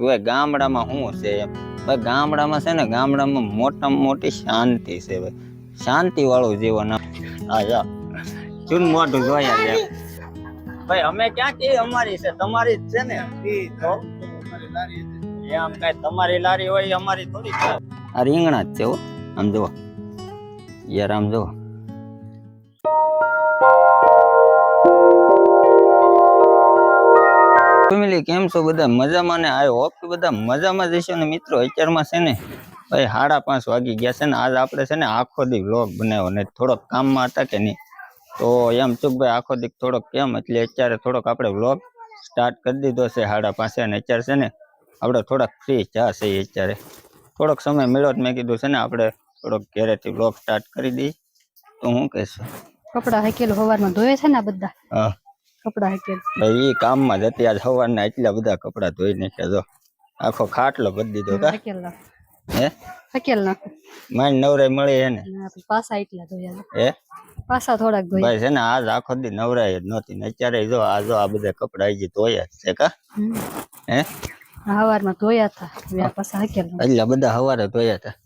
હવે ગામડામાં શું છે એમ ભાઈ, ગામડામાં છે ને, ગામડામાં મોટામાં મોટી શાંતિ છે ભાઈ, શાંતિ વાળું જીવન. હા જા ચૂન મોઢું જોયા છે ભાઈ. અમે ક્યાં કે અમારી છે, તમારી જ છે ને. તો એમ કઈ તમારી લારી હોય અમારી થોડી છે. આ રીંગણા જ છે હો, આમ જુઓ યાર, આમ જુઓ. ફેમિલી કેમ છો બધા? મજામાં ને? આઈ હોપ કે બધા મજામાં જશો ને મિત્રો. અત્યારમાં છે ને ભાઈ 5:30 વાગી ગયા છે ને. આજ આપણે છે ને આખો દી વ્લોગ બનાવ્યો ને થોડોક કામમાં હતા કે નહીં, તો એમ ચૂક ભાઈ આખો દી થોડોક કેમ, એટલે અત્યારે થોડોક આપણે વ્લોગ સ્ટાર્ટ કરી દીધો છે 5:30. અને અત્યારે છે ને આપણે થોડાક ફ્રી ચા છે. અત્યારે થોડોક સમય મળ્યો મેં કીધું છે ને આપણે થોડોક ઘરેથી વ્લોગ સ્ટાર્ટ કરી દઈએ. તો હું કહેશ કપડા હકેલ સવારમાં ધોયે છે ને બધા. હા કપડા હકેલ ભાઈ એ કામમાં જતી આજ સવારના એટલા બધા કપડા ધોઈ નાખ્યા. જો આખો ખાટલો બદલી દીધો કા હે હકેલ નાખો મારી નવરાઈ મળી હે ને. પાછા એટલા ધોયા હે પાછા થોડાક ધોયા ભાઈ છે ને આજ આખો દી નવરાઈ જ નહોતી ને અત્યારે જો આ બધા કપડા આઈ ધોયા છે કા હે સવારમાં ધોયા હતા પાછા હકેલ એટલા બધા સવારે ધોયા હતા.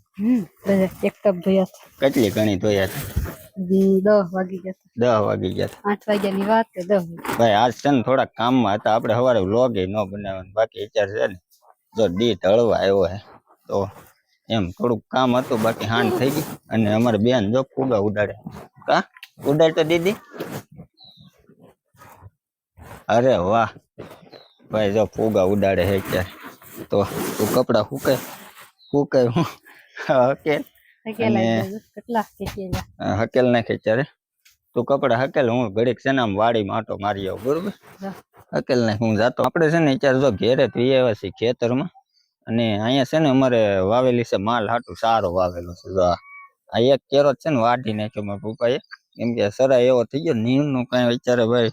એક ટપ ધોયા હતા. કેટલી ઘણી ધોયા હતા? 10 વાગી ગયા. 10 વાગી ગયા. 8 વાગ્યાની વાત છે. 10 ભાઈ આજ છે ને થોડાક કામમાં હતા આપણે. સવારે વ્લોગ ન બનાવવાનું બાકી વિચાર છે ને. જો દી ઢળવા આવ્યો હે તો એમ થોડુંક કામ હતું, બાકી હાંડ થઈ ગઈ. અને અમારે બેન જો ફુગા ઉડાડે. કા ઉડાડ તો દીદી. અરે વાહ ભાઈ, જો ફુગા ઉડાડે હે અત્યારે. તો તું કપડા હુકાય હું હકેલ નાખે અત્યારે. તું કપડા હકેલ, હું ઘડીક છે ને આમ વાડીમાં આટો મારી આવું. બરોબર હકેલ નાખ, હું જાતો. આપણે છે ને અત્યારે જો ઘેરે વી આવ્યા છીએ ખેતરમાં. અને અહીંયા છે ને અમારે વાવેલી છે માલ હાટું સારો વાવેલો છે. જો આ એક કેરો છે ને વાઢી નાખ્યો મારા પપ્પાએ, કેમ કે સરાય એવો થઈ ગયો નીમનું કઈ વિચારે ભાઈ,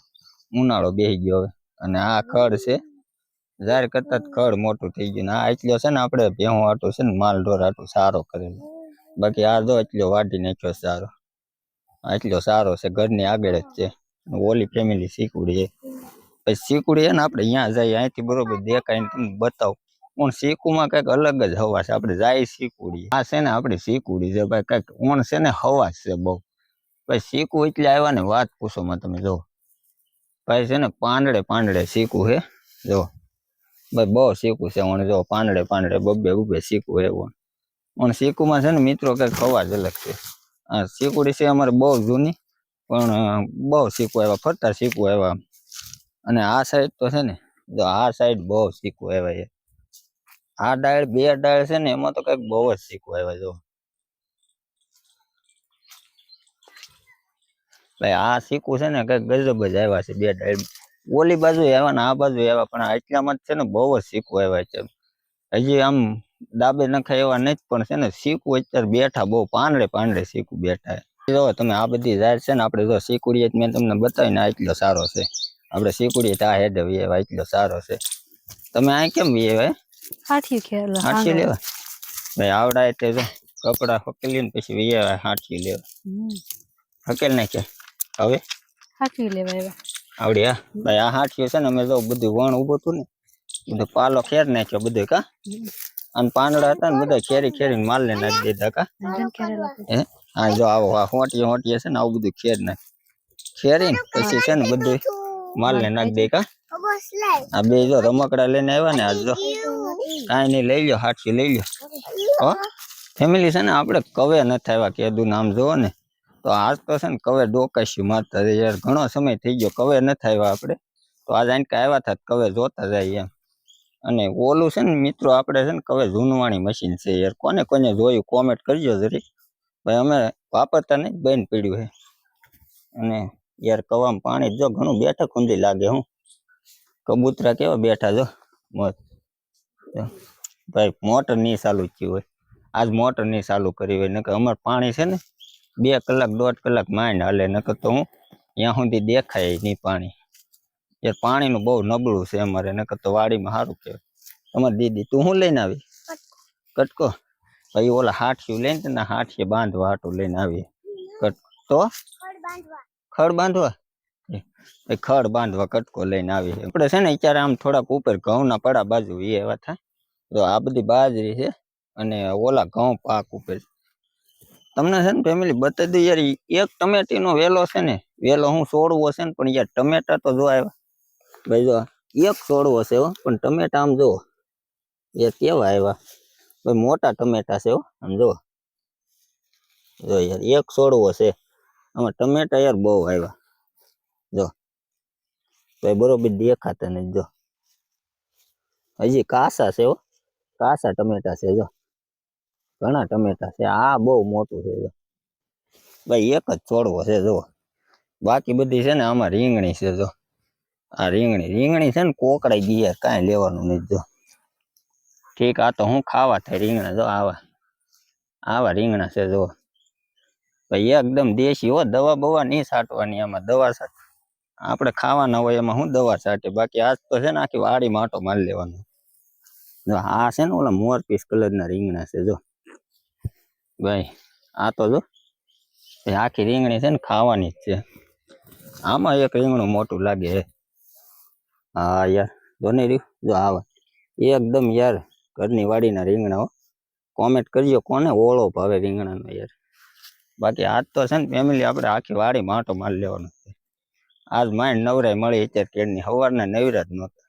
ઉનાળો બેસી ગયો હવે. અને આ ખડ છે જાહેર કરતા ખડ મોટું થઈ ગયું ને. આ એટલો છે ને આપણે ભેહું હાટું છે ને માલ ઢોર હાટું સારો કરેલો. બાકી આ જો એટલો વાઢી નાખ્યો સારો. એટલો સારો છે, ઘરની આગળ જ છે. ઓલી ફેમિલી શીકુડી છે. પછી શીકુડી છે ને આપણે અહીંયા જઈએ, અહીંથી બરોબર દેખાય ને તમને બતાવું. પણ શીકુમાં કઈક અલગ જ હવા છે. આપણે જાય શીકુડી, આ છે ને આપણી શીકુડી છે ભાઈ. કઈક ઓણ છે ને હવા છે બહુ. ભાઈ શીકુ એટલે આવ્યા ને વાત પૂછોમાં તમે. જો ભાઈ છે ને પાંદડે શીકુ હે. જો ભાઈ બહુ શીકુ છે. ઓણ જો પાંદડે બબ્બે શીકુ હે. ઓણ શીકુમાં છે ને મિત્રો કઈક હવા જ અલગ છે. હા શીકુડી છે અમારે બહુ જૂની, પણ બહુ શીકુ આવ્યા, ફરતા શીકુ આવ્યા. અને આ સાઈડ તો છે ને જો આ સાઈડ બહુ શીકુ આવ્યા છે. આ ડાળ બે ડાળ છે ને એમાં તો કઈક બહુ જ શીકુ આવ્યા. જો ભાઈ આ શીકુ છે ને કઈક ગજબ જ આવ્યા છે બે ડાળ. ઓલી બાજુ આવ્યા ને આ બાજુ આવ્યા, પણ એટલામાં જ છે ને બહુ જ શીકુ આવ્યા છે. હજી આમ ડાબે નખાય એવા નહીં, પણ છે ને શીકુ અત્યારે બેઠા બહુ પાંદડે શીકુ બેઠા. જો તમે આ બધી જાહેર છે ને આપણે જો શીકુડી મેં તમને બતાવીને આ એટલો સારો છે. આપણે શીકુડી આ હેડ એવા એટલો સારો છે. તમે આ કેમ ભાઈ હાંઠી લેવા? ભાઈ આવડા એટલે જો કપડા હકેલી ને પછી વીએ હાંઠી લેવા. હકેલ નાખ્યા હવે હાંઠી લેવા આવડી. હા ભાઈ આ હાંઠીઓ છે ને અમે જો બધું વણ ઉભું હતું ને બધું પાલો ખેર નાખ્યો બધું. કા અને પાંદડા હતા ને બધા ખેરીને માલ ને નાખી દીધા. કા હે હા જો આવો આ હોટીએ છે ને આવું બધું ખેર નાખ ખેરીને પછી છે ને બધું માલ ને નાખી દે. કા આ બે જો રમકડા લઈને આવ્યા ને આજ જો કાંઈ નહીં લઈ લો, હાટકી લઈ લો. હો ફેમિલી છે ને આપણે કવે નથી આવ્યા કીધું નામ જોવો ને તો આજ તો છે ને કવે ડોકાશ્યું મારતા યાર. ઘણો સમય થઈ ગયો કવે નથી આવ્યા આપણે, તો આજ આઈને આવ્યા હતા કવે જોતા જાય એમ. અને ઓલું છે ને મિત્રો આપણે છે ને કવે જૂનવાણી મશીન છે યાર. કોને જોયું કોમેન્ટ કરજો જરી ભાઈ. અમે વાપરતા નહીં, બેન પીડ્યું છે. અને યાર કવામાં પાણી જો ઘણું બેઠક ઊંધી લાગે. હું કબૂતરા કેવા બેઠા જો મત. ભાઈ મોટર નહીં ચાલુ થયું હોય, આજ મોટર નહીં ચાલુ કરી હોય. નકર અમારે પાણી છે ને 2 કલાક 1.5 કલાક માંડ હાલે. નકર તો હું ત્યાં સુધી દેખાય નહીં પાણી. યાર પાણીનું બહુ નબળું છે અમારે. નકર તો વાડીમાં સારું કહેવાય. અમારે દીદી તું શું લઈને આવી? કટકો ભાઈ ઓલા હાંઠિયું લઈને તને હાંઠીએ બાંધવા હાટું લઈને આવી. તો ખડ બાંધવા ખડ બાંધવા કટકો લઈને આવી. આપણે છે ને અત્યારે આમ થોડાક ઉપર ઘઉંના પડા બાજુ એ એવા થાય જો આ બધી બાજરી છે અને ઓલા ઘઉં પાક ઉપર તમને છે ને ફેમિલી બતાવી દઉં યાર એક ટમેટીનો વેલો છે ને વેલો હું છોડવો છે ને પણ યાર ટમેટા તો જો આવ્યા ભાઈ જો એક છોડવો છે હો પણ ટમેટા આમ જો એ કેવા આવ્યા ભાઈ મોટા ટમેટા છે હો આમ જો યાર એક છોડવો છે આમાં ટમેટા યાર બહુ આવ્યા જો ભાઈ બરોબર દેખાતા નથી જો હજી કાસા છે હો કાસા ટમેટા છે જો ઘણા ટમેટા છે આ બહુ મોટું છે જો ભાઈ એક જ છોડવો છે જો બાકી બધી છે ને આમાં રીંગણી છે જો આ રીંગણી છે ને કોકડાઈ ગઈ યાર કાંઈ લેવાનું નથી જો ઠીક આ તો હું ખાવા થાય રીંગણા જો આવા રીંગણા છે જો ભાઈ એકદમ દેશી હો દવા બવા નહીં છાંટવાની આમાં દવા આપણે ખાવાના હોય એમાં હું દવા છાંટે બાકી આજ તો છે ને આખી વાડી માટો મારી લેવાનો જો આ છે ને ઓલા મોરપીસ કલરના રીંગણા છે જો ભાઈ આ તો જો આખી રીંગણી છે ને ખાવાની જ છે આમાં એક રીંગણું મોટું લાગે હા યાર જો નહીં રહ્યું જો આવા એકદમ યાર ઘરની વાડીના રીંગણા હો કોમેન્ટ કરજો કોને ઓળો ભાવે રીંગણાનો યાર બાકી આજ તો છે ને ફેમિલી આપણે આખી વાડી માટો મારી લેવાનો છે આજ માઇન્ડ નવરાય મળી અત્યારે કેળની સવારના નવરા જ નહોતા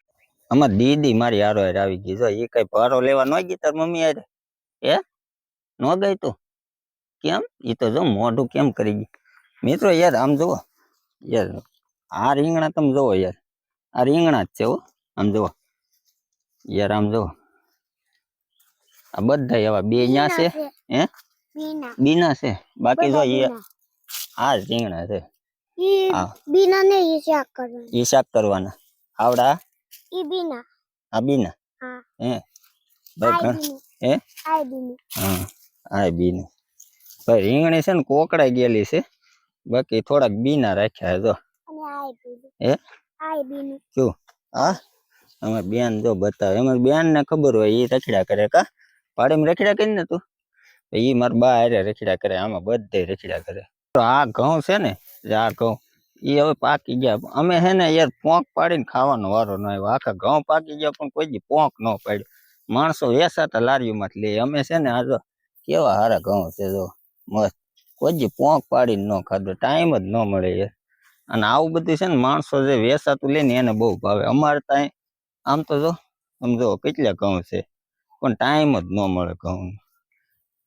આમાં દીદી મારી હારો હારે આવી ગઈ જો એ કઈ ભારો લેવા ન ગઈ તાર મમ્મી હારે ન ગઈ તું કેમ એ તો જો મોઢું કેમ કરી ગઈ મિત્રો યાર આમ જુઓ યાર આ રીંગણા તમે જુઓ યાર આ રીંગણા જ છે હો આમ જુઓ યાર આમ જુઓ આ બધા એવા બે ન્યા છે હે બીના છે બાકી જો એ આ જ રીંગણા છે બીના ને ઈ શાક કરવાના આવડા ઈ બીના આ બીના હા હે ભાઈ હે આઈ બીની હા આ બીનું ભાઈ રીંગણી છે ને કોકડાઈ ગયેલી છે બાકી થોડાક બીના રાખ્યા જો અને આઈ બીની હે આઈ બીની શું હા અમાર બેન જો બતાવે અમાર બેન ને ખબર હોય એ રખડ્યા કરે કા પાડીમાં રખડ્યા કરી ને તું એ મારા બા હારે રખડ્યા કરે આમાં બધે રખડ્યા કરે આ ઘઉં છે ને આ ઘઉં એ હવે પાકી ગયા અમે છે ને યાર પોંક પાડીને ખાવાનો વારો ન આવ્યો આખા ઘઉં પાકી ગયા પણ કોઈ દી પોંક ન પાડ્યો માણસો વેસાતા લારીઓમાં જ લે અમે છે ને આ જો કેવા હારા ઘઉં છે જો મસ્ત કોઈ દી પોંક પાડીને ન ખાધો ટાઈમ જ ન મળે યાર અને આવું બધું છે ને માણસો જે વેસાતું લે ને એને બહુ ભાવે અમારે ત્યાં આમ તો જો સમજો કેટલા ઘઉં છે પણ ટાઈમ જ ન મળે ઘઉં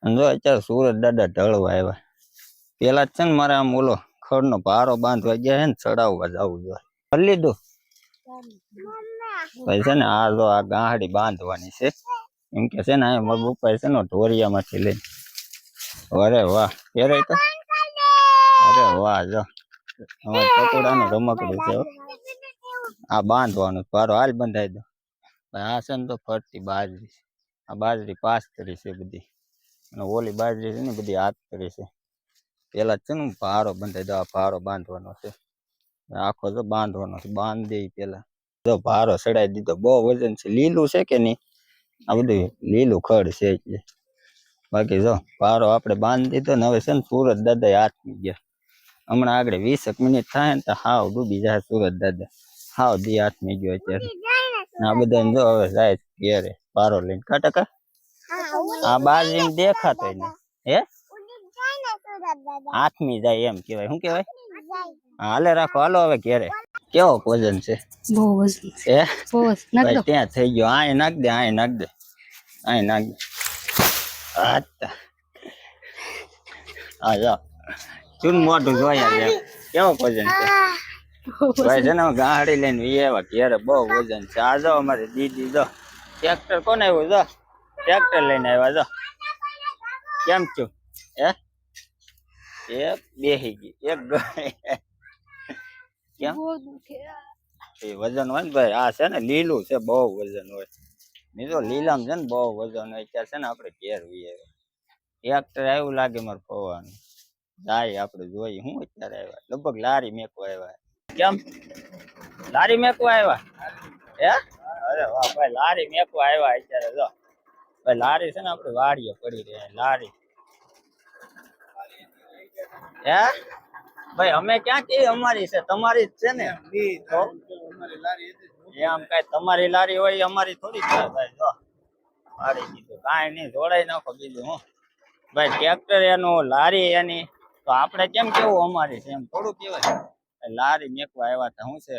અને જો અત્યારે સુરત દાદા ઢળવા આવ્યા પેલા જ છે ને મારે આમ ઓલો ખડનો ભારો બાંધવા ગયા છે ને ચડાવવા જવું જોઈએ કરી લીધું ભાઈ છે ને આ જો આ ગાંહડી બાંધવાની છે એમ કે છે ને આ મારા પપ્પા છે ને ઢોરિયામાંથી લઈ અરે વાહ પહેરે તો અરે વાહ જો અમારે પકોડાનું રમકડું છે આ બાંધવાનું ભારો હાલ બંધાઈ દો આ છે ને તો ફરતી બાજરી આ બાજરી પાસ કરી છે બધી અને ઓલી બાજરી છે ને બધી હાથ કરી છે પેલા છે ને ભારો બંધાઈ દો આ ભારો બાંધવાનો છે આખો જો બાંધવાનો છે બાંધી દે પેલા જો ભારો ચડાઈ દીધો બહુ વજન છે લીલું છે કે નહીં આ બધું લીલું ખડ છે એટલે બાકી જો ભારો આપણે બાંધી દીધો ને હવે છે ને સુરત દાદા હાથમી ગયા હમણાં આગળ 20 મિનિટ થાય ને તો હાવ ડૂબી જાય સુરત દાદા હાવ દી હાથમી ગયો અત્યારે આ બધા જો હવે જાય ઘેરે ભારો લઈને કાટકા આ બાજરી દેખાતો ને હે હાથમી જાય એમ કેવાય શું કેવાય હાલે રાખો હાલો હવે ઘેરે કેવો વજન છે બહુ વજન છે હે બહુ નાખ દો ત્યાં થઈ ગયો આય નાખ દે આય નાખ દે આય નાખ દે હા જા ચૂન મોઢું જોયા છે કેવો વજન છે ભાઈ છે ને ગાડી લઈને એવા ઘેરે બહુ વજન છે આ જો અમારી દીદી જો ટ્રેક્ટર કોને આવ્યું જો ટ્રેક્ટર લઈને આવ્યા જો કેમ છું હે એક બેહી ગઈ એક કેમ એ વજન હોય ને ભાઈ આ છે ને લીલું છે બહુ વજન હોય બીજો લીલામ છે ને બહુ વજન હોય ત્યાં છે ને આપણે ઘેર વીએ ટ્રેક્ટર આવ્યું લાગે મારે પવાનું જાય આપણે જોઈએ હું અત્યારે આવ્યા લગભગ લારી મેકવા આવ્યા કેમ લારી મેકવા આવ્યા હે અરે વાહ ભાઈ લારી મેકવા આવ્યા અત્યારે જો ભાઈ લારી છે ને આપણે વાડીએ પડી રહે લારી હે ભાઈ અમે ક્યાં કે અમારી છે તમારી જ છે ને એમ કઈ તમારી લારી હોય અમારી થોડી છે ભાઈ જો પાડી દીધું. કાંઈ નહીં, જોડાઈ નાખો બીજું હું. ભાઈ ટ્રેક્ટર એનું, લારી એની, તો આપણે કેમ કેવું અમારી છે એમ થોડું કહેવાય. લારી મેકવા આવ્યા હતા. શું છે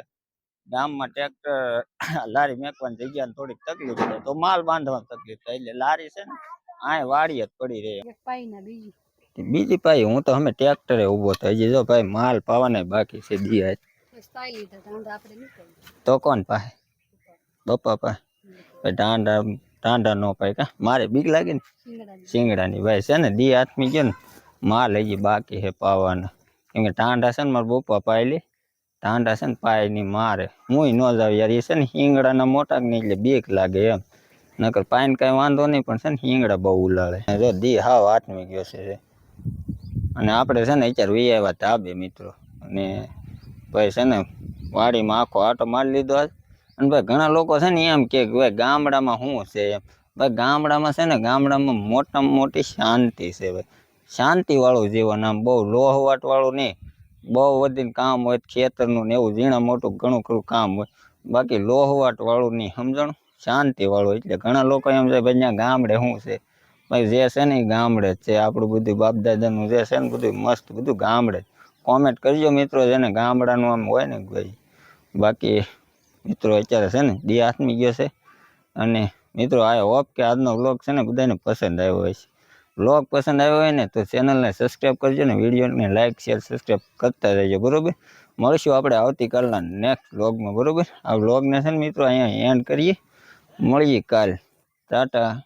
ગામમાં ટ્રેક્ટર લારી મેકવાની જગ્યાને થોડીક તકલીફ છે, તો માલ બાંધવાની તકલીફ થાય, એટલે લારી છે ને આ વાડી જ પડી રહી. એક પાઈ ના બીજી બીજી પાઈ હું તો અમે ટ્રેક્ટરે ઉભો થાય. હજી જો ભાઈ માલ પાવાને બાકી છે દિયા. બસ પાઈ લીધા તા ઊંધા આપણે નીકળી તો કોણ પાસે? બપ્પા પાસે. ભાઈ ટાંડા નો પાય કા? મારે બીક લાગે ને સિંગડા શિંગડાની. ભાઈ છે ને દી હાથમી ગયો ને માલ હજી બાકી છે પાવાના. કેમ કે ટાંડા છે ને મારા બપ્પા પાયલી ટાંડા છે ને પાય ની મારે હું ન જાવ યાર. એ છે ને શિંગડાના મોટા ને એટલે બીક લાગે એમ. નકર પાય ને કઈ વાંધો નહીં, પણ છે ને શિંગડા બહુ ઉલાળે. જો દી હાવ હાથમી ગયો છે. અને આપણે છે ને અત્યારે વી આવ્યા ધાબે મિત્રો. અને ભાઈ છે ને વાડીમાં આખો આટો મારી લીધો આજ. અને ભાઈ ઘણા લોકો છે ને એમ કે ભાઈ ગામડામાં શું છે એમ. ભાઈ ગામડામાં છે ને ગામડામાં મોટામાં મોટી શાંતિ છે ભાઈ. શાંતિ વાળું જીવન, આમ બહુ લોહવાટ વાળું નહીં. બહુ વધીને કામ હોય ખેતરનું ને એવું ઝીણા મોટું ઘણું ખરું કામ હોય, બાકી લોહવાટ વાળું નહીં, સમજણ. શાંતિ વાળું. એટલે ઘણા લોકો એમ છે ભાઈ ત્યાં ગામડે શું છે. ભાઈ જે છે ને એ ગામડે જ છે. આપણું બધું બાપ દાદાનું જે છે ને બધું મસ્ત બધું ગામડે. કોમેન્ટ કરજો મિત્રો જેને ગામડાનું આમ હોય ને ભાઈ. બાકી મિત્રો અત્યારે છે ને દી હાથમી ગયો છે. અને મિત્રો આ હોપ કે આજનો વ્લોગ છે ને બધાને પસંદ આવ્યો હોય છે. વ્લોગ પસંદ આવ્યો હોય ને તો ચેનલને સબસ્ક્રાઈબ કરજો ને વિડીયોને લાઇક શેર સબસ્ક્રાઈબ કરતા રહેજો, બરોબર. મળશું આપણે આવતીકાલના નેક્સ્ટ વ્લોગમાં, બરોબર. આ વ્લોગને છે ને મિત્રો અહીંયા એન્ડ કરીએ. મળીએ કાલ. ટાટા.